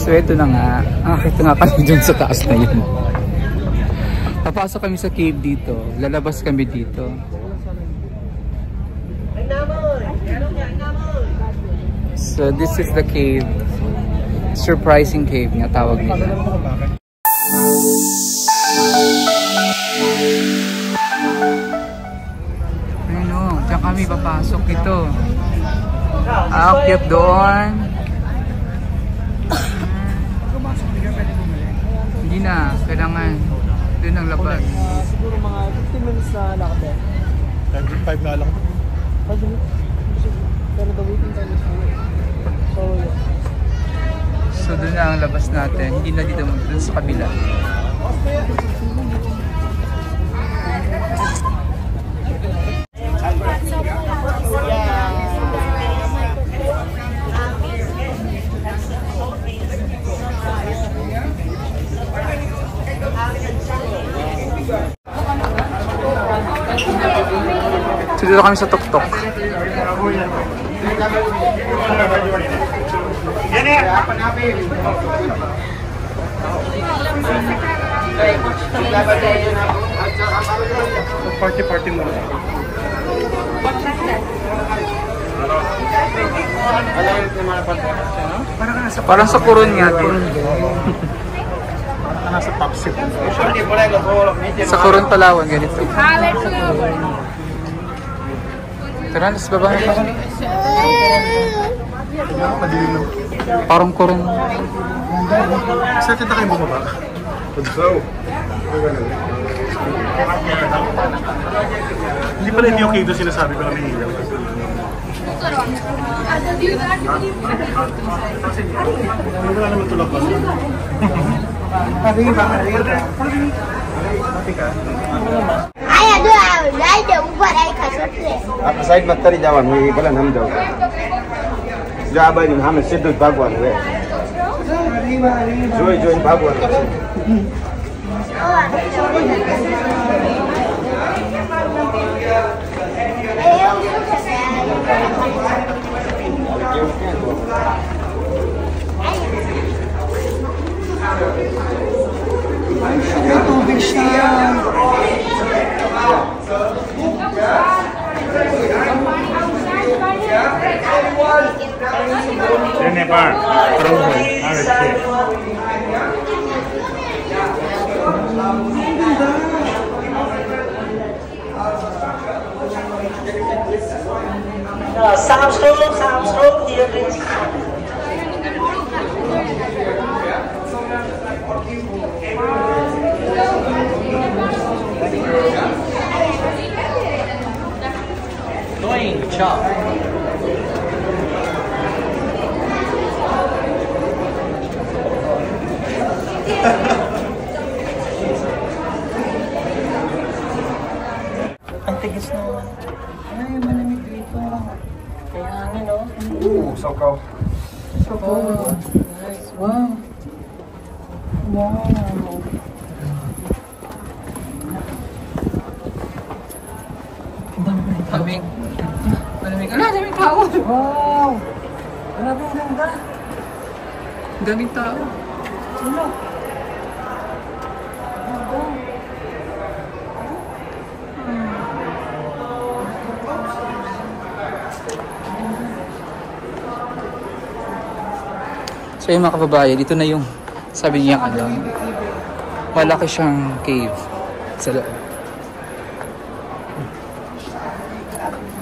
So ito na nga. Ito nga kami dun sa taas na yun. Papasok kami sa cave dito. Lalabas kami dito. So this is the cave. Surprising cave nga tawag nila. Ayun o, diyan kami papasok ito. Aakyat doon. Hindi na, kailangan doon ang labas. Siguro mga 15 minutes na lakad. 5 na lang. Pero the waiting time is so doon na ang labas natin. Hindi na dito, doon sa kabila. So dito kami sa tuktok. Party mo. Parang sa Coron nga din. Nasa top 6. Sa Coron, Palawan, ganito. Tara, nasa baba na pa. Parang Coron. Saan kita kayo bumaba? Hindi pala hindi okay doon sinasabi ko na may ilaw. Wala naman tulog ba? आप साइड मत करी जावन मैं बोला हम जाओ जा भाई हम सिद्ध भगवान हुए जोई जोई भगवान Ini Pak, perempuan. Sound stroke here, please. Doing chop. Ang tigis naman. Ay, malamig dito. Kaya hangin, no? Sokaw. Oh, nice. Wow. Wow. Malamig. Malamig. Ala, daming tao. Wow. Grabe ang ganda. Daming tao. Ano? So yung mga kababayan, ito na yung sabi niya malaki siyang cave sa loob.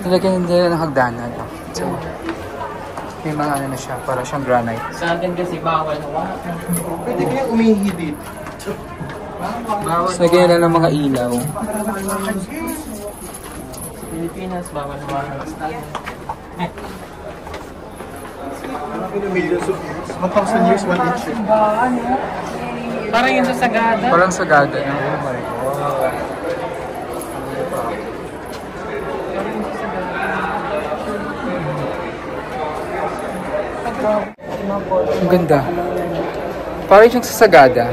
Talagyan nila ng hagdanan. So, may mga ano na siya, para siyang granite. Sa atin kasi bawal na Pwede kaya umihi dito. So, lagyan nila ng mga ilaw. Pilipinas, bawal na bawal. Millions of years. 1,000 years, 1 inch. Parang yun sa Sagada. Parang sagada. Ang ganda. Parang siyang sa Sagada.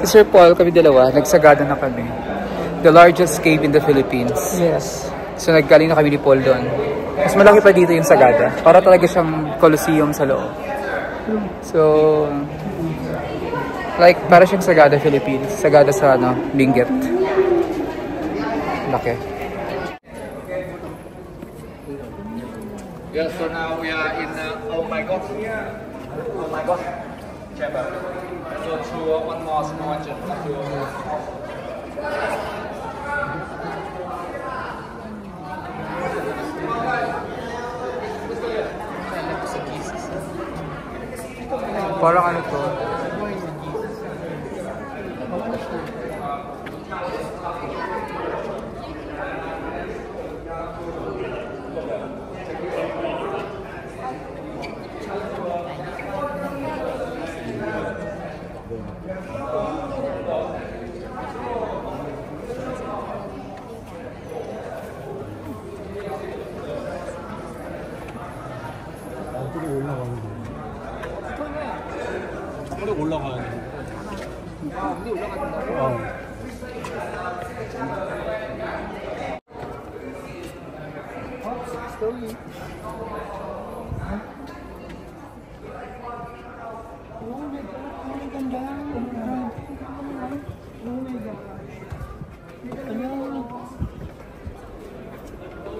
Si Sir Paul, kami dalawa, nagsagada na kami. The largest cave in the Philippines. Yes. So naggaling na kami ni Paul doon. Mas malaki pa dito yung Sagada. Para talaga siyang Colosseum sa loob. So, like, para siyang Sagada Philippines. Sagada sa, ano, Benguet. Laki. Yeah, so now we are in Oh My God. Oh My God chamber. So through one more small chamber. Parang ano to? 올라가야 돼. 아, 우리 올라간다. Slowly.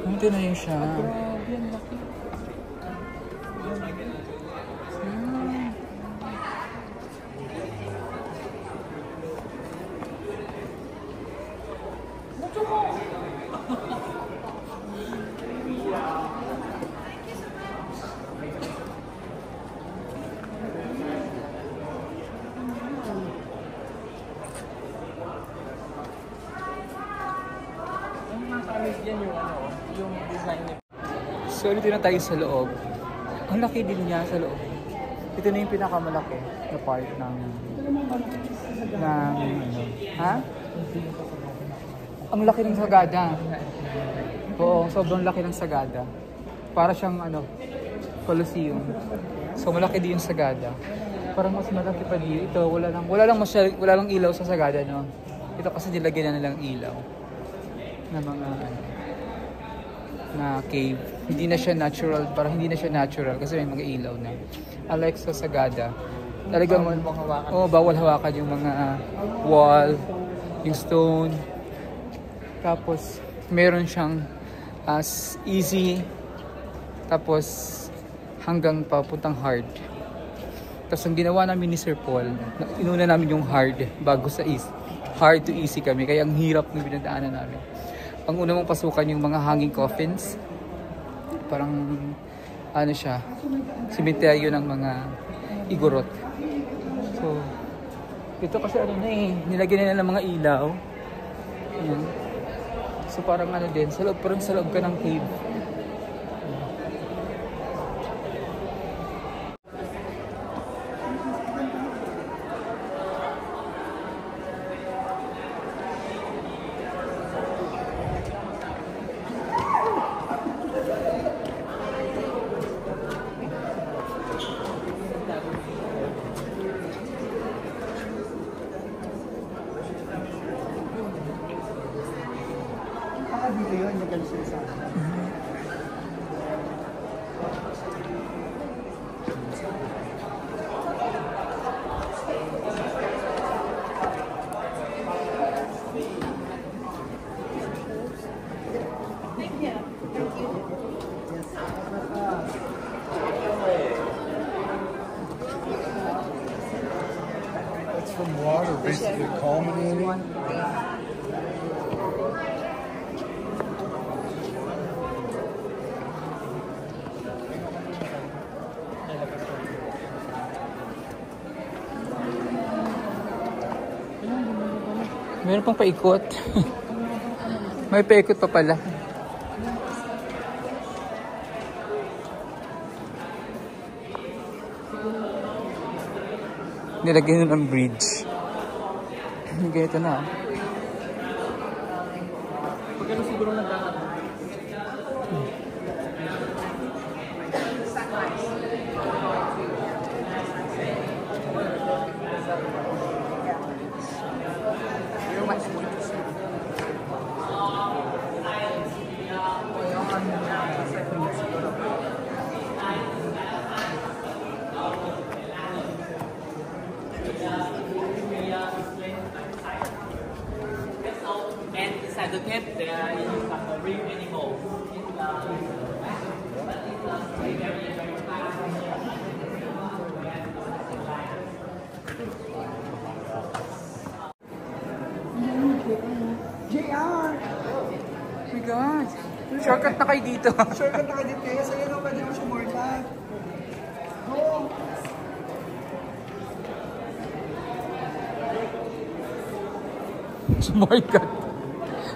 Ito na yun siya. Yung design niya. So, dito na tayo sa loob. Ang laki din niya sa loob. Ito na yung pinakamalaki na part ng ano. Ha? Ang laki ng Sagada. Oo, sobrang laki ng Sagada. Para siyang ano, Colosseum. So, malaki din yung Sagada. Parang mas malaki pa dito. Ito, wala lang ilaw sa Sagada, no? Ito kasi nilagyan na nilang ilaw na mga na cave. Hindi na siya natural, parang hindi na siya natural kasi may mga ilaw na. Unlike sa Sagada, talagang bawal hawakan yung mga wall, yung stone. Tapos meron siyang as easy, tapos hanggang papuntang hard. Tapos ang ginawa namin ni Sir Paul, inuna namin yung hard bago sa easy. Hard to easy kami, kaya ang hirap ng binadaanan namin. Ang una mong pasukan yung mga hanging coffins. Parang ano siya, simenteryo ng mga igorot. So, ito kasi ano na eh, nilagyan nila ng mga ilaw. Ayan. So parang ano din, parang sa loob ka ng cave. Dito yun, nag-alsin sa akin. It's from water, basically culminating. Meron pang paikot. May paikot pa pala. Nilagyan ng bridge. Ganito na. Pagkano siguro nagkakata? the tip, there is like a reef animal. JR! Oh my God. Shortcut na kayo dito. Shortcut na ka dito kaya sa'yo na pwede mo sumorkat. Go! Sumortcut.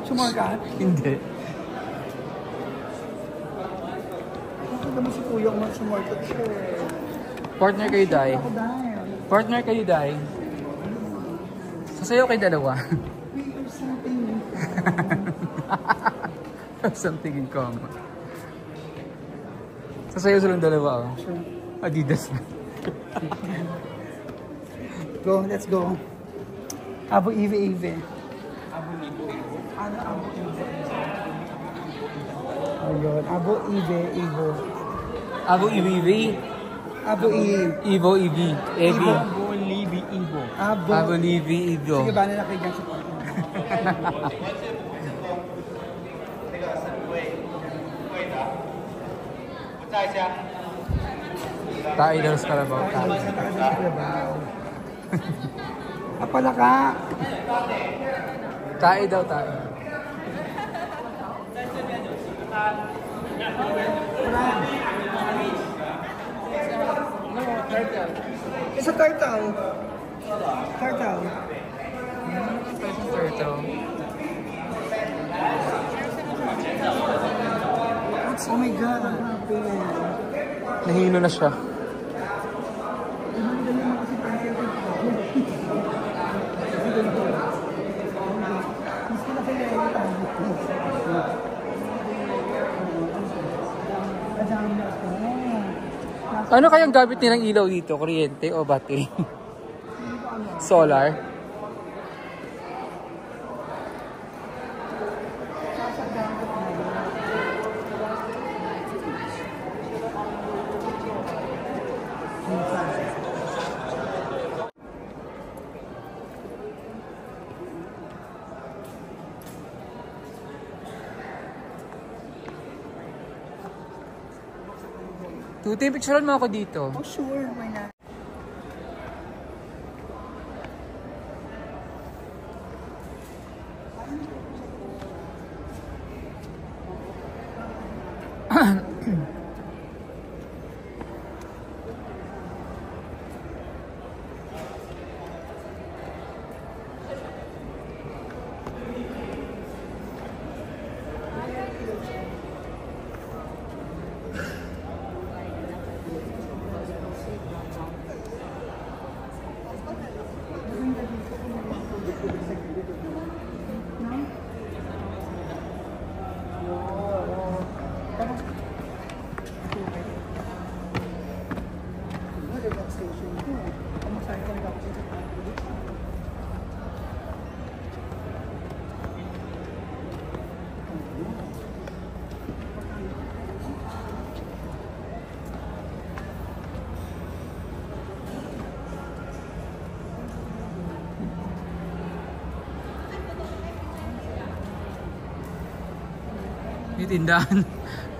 Sumorkat? Hindi. Bakit naman si Kuya kung sumorkat siya? Partner kayo, Day. Ako dahil. Partner kayo, Day. Sasayaw kayo dalawa. We have something. Something in common. Sasayaw silang dalawa, oh. Sure. Adidas na. Go, let's go. Abu Ive. Ano Abu Ive? Ayun, Abu Ive. Abu Ivivi. Abu Ive. Ivo Ivi. Evi. Abu Libi Ibo. Abu Livi Ivo. Sige ba na nakigan siya pa? Tayo daw sa Carabao. Apala ka. Tayo daw, tayo. It's a turtle. Turtle. Turtle. Oh my God, ang happy. Nahilo na siya. Ano kayang gamit nilang ilaw dito? Kuryente o battery? Solar? Tuti, picturean mo ako dito. Oh sure, why not?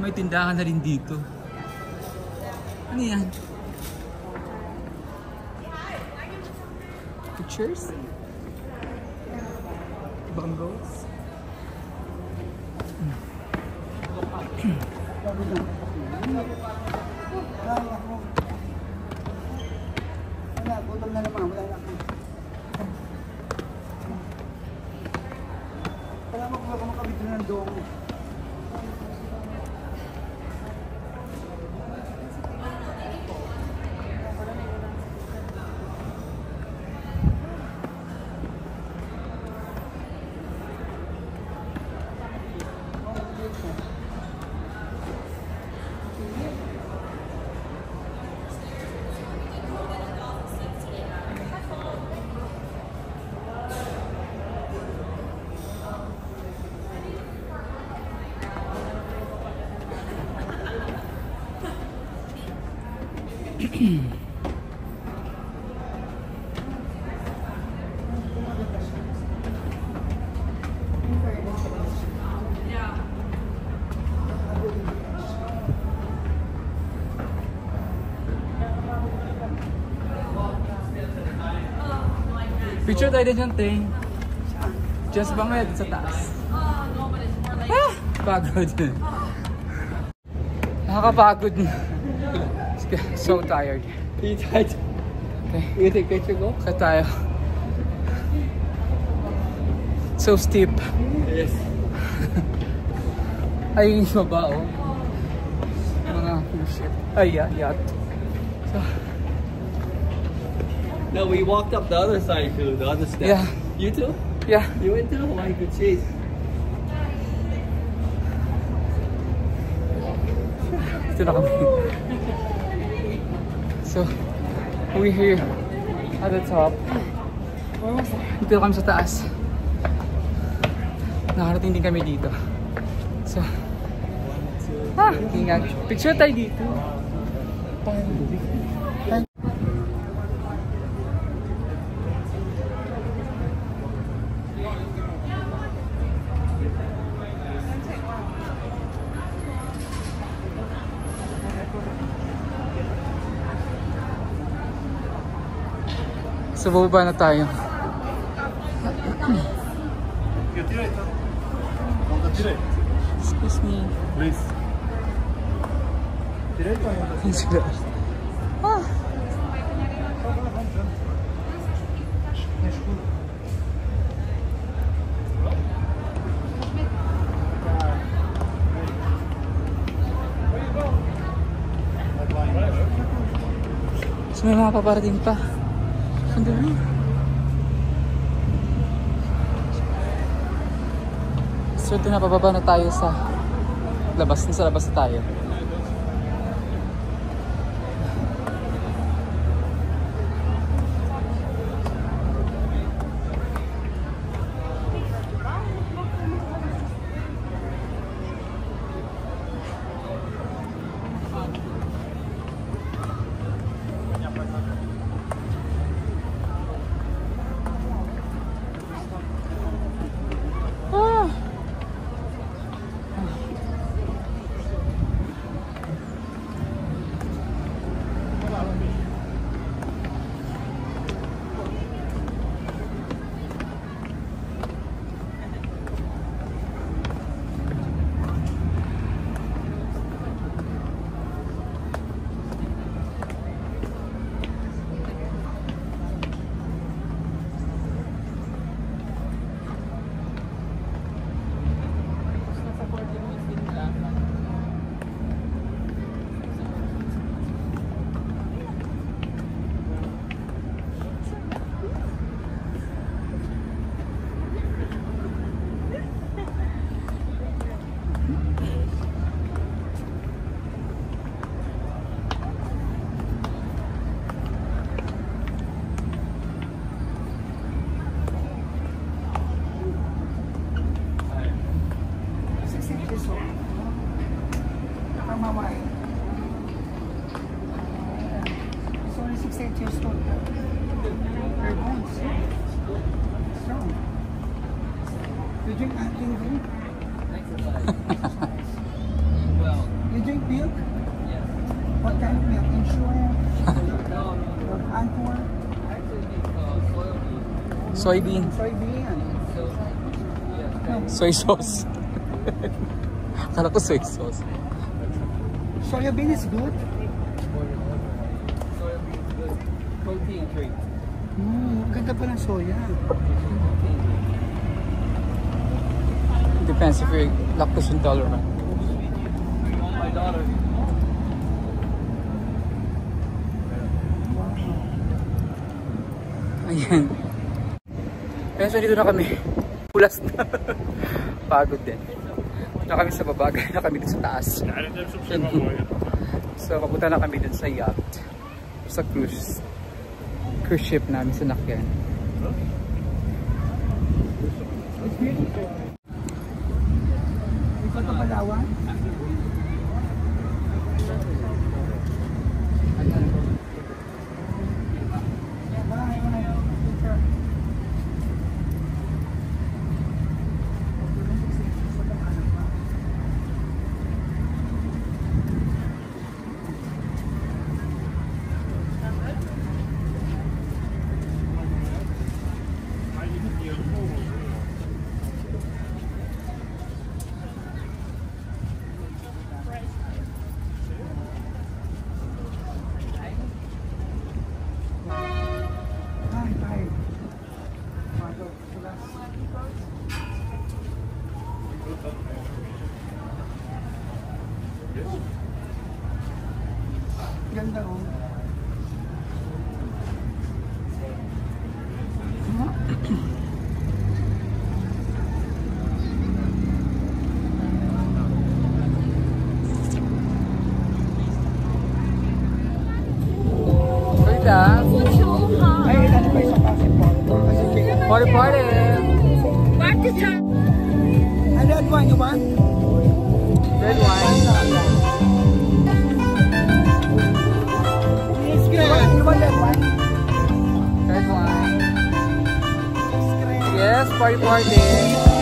May tindahan na rin dito. Ano yan? Pictures? Bungles? Wala, gutom na naman, wala na. Wala mo kung makabit na ng dong. Picture tayo din dyan, Ting. Just bangay sa taas. Ah! Pagod. Nakakapagod. So tired. You tired? Okay. You take picture go? Kaya tayo. So steep. Yes. Ay, baba oh. Mga cruise ship. Ay, yacht. So, No, we walked up the other side too, the other step. yeah. You too? Yeah. You went too? Why good chase? Ito na kami. So, we're here at the top. Dito kami sa taas. Nakarating din kami dito. So, ingat. Picture tayo dito. So, bababa na tayo. Excuse me. Please. Ah. So, may mga paparating pa. Sandali. So ito na, pababa na tayo sa labas. Nasa labas na tayo. It's only 68 years old. Very bones. Strong. You drink acting drink? You drink milk? Yes. What kind of milk? Ensure? Or Antor? Soybean. Soybean? Soy sauce. Akala ko soy sauce. Soybean is good? Protein drink. Ganda pa ng soya. Depends if you're lactose intolerant. My daughter. Ayan. Kaya so dito na kami. Pulas na. Pagod din. Na kami sa baba, na kami dun sa taas. So papunta na kami dun sa yacht. Sa cruise ship namin sa Nakyan. It's beautiful. Ikaw ito Palawan? Party party! Party time! And red wine, you want? Red wine. You want red wine? Red wine. Yes, party party.